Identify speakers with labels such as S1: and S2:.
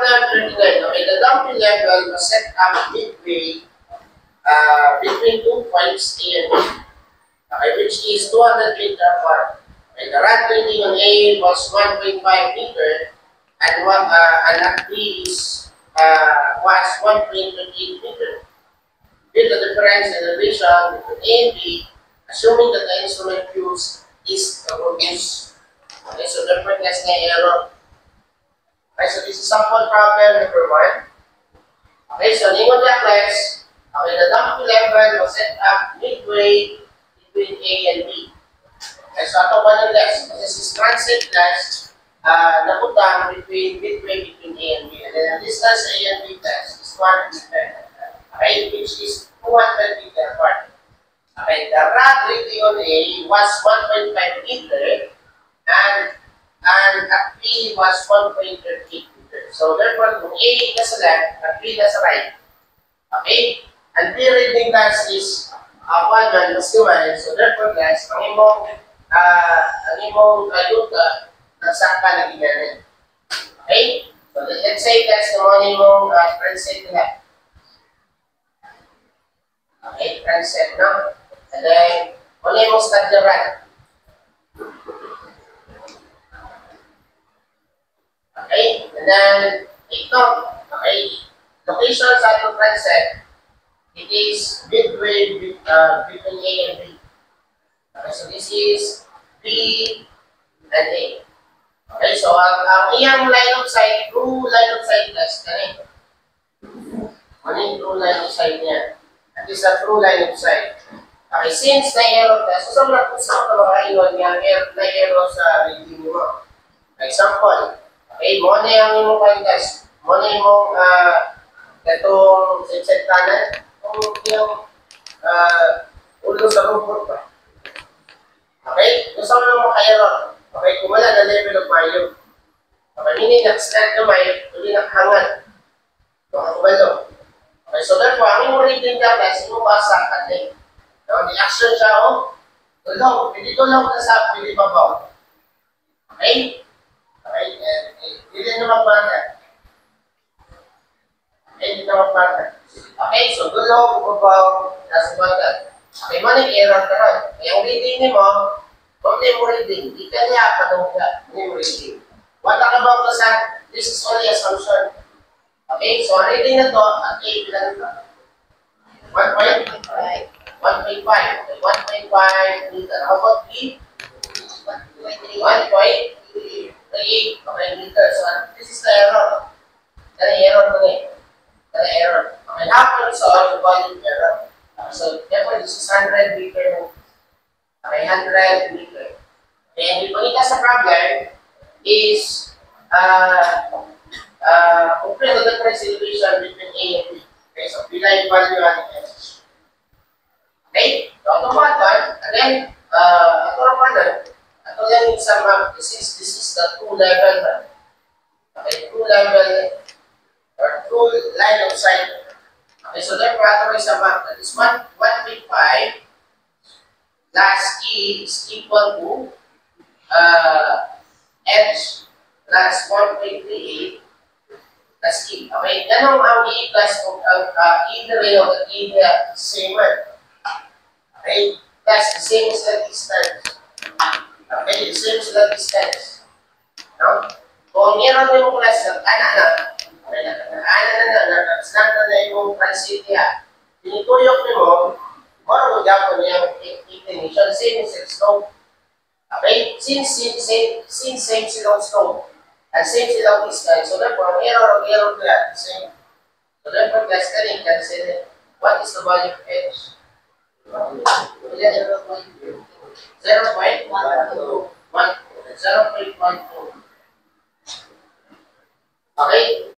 S1: problem 39. Okay, the dumping level was set up midway between 2 points A and B, okay, which is 200 meter apart. Okay, the rod reading on A was 1.5 meter, and at B was 1.28 meter. Due to the difference in elevation between A and B, assuming that the instrument used is obtuse. Okay, so therefore there's no error. Okay, so this is sample problem number 1. Okay, so name of the class, okay, the dumping level was set up midway between A and B. Okay, so ito pa ng class, this is transit class, naputang midway between A and B. And then the distance A and B class is 1 meter. Okay, which is 200 meter apart. Okay, the rod rating on A was 1.5 meter, and at B was 1.38 meter. So therefore, kung A nasa left, at B nasa right. Okay? And B reading class is 1 man plus 2 man. So therefore, guys, ang imong ayuda, nagsaka na ginanin. Okay? So let's say, guys, naman imong transit left. Okay, transit, no? And then, wala imong study right. Okay, and then ito, okay, location sa itong transit, it is midway between A and B. Okay, so this is B and A. Okay, so ang iyang line of sight, true line of sight test, ganito. Ano yung true line of sight niya? At is a true line of sight. Okay, since na-error test, so sa mga iwan niya, na-error sa reading mo. Example, okay, mo na yung imong contest. Mo na yung itong set kanan. Kung yung ulo sa robot pa. Okay? Kung saan mo maka-error. Okay, kung wala na level of Mario. Okay, hindi na-snap na may, hindi nakahangan. Makakubalo. Okay, so therefore, ang imong reading ka guys, imong basa at link. The action siya, tulog. Hindi tulog na sa pili babaw. Okay? Okay, hindi na magbata. Okay, hindi na magbata. Okay, so dulo, babaw, nasa bata. Okay, manig error ka ron. Yung reading mo, kung hindi mo reading, di ka niya padong ka, hindi mo reading. What about the sa, this is only assumption. Okay, so ang reading na to, at A bilang ito. 1.5. 1.5. Okay, 1.5 meter. How about B? 1.3. 1.3. Okay, meter. So, this is the error. Error to it. Error. Okay, how can we solve the volume error? So, therefore, this is 100 meter. Okay, 100 meter. Okay, and yung pagkita sa problem is compare the difference elevation between A and B. Okay, so, pila yung value natin S. Okay, so automaton, again, ito lang yung sa map, this is the true level, okay, true level, or true line of sight. Okay, so therefore, ito lang sa map, that is 1.5 plus E is equal to H plus 1.38 plus E. Okay, ganun ang E plus either way or either same word. Okay, that's the same as the distance. Okay, the same as the distance. No? Kung meron mo yung class ng ana na yung transit niya, tinituyok mo, moro gapon yung ignition, same as the slope. Okay, since same silang slope, and same silang distance, so therefore, error ko yan, same. So therefore, class ka rin, consider what is the value of H? 0.12. Okay?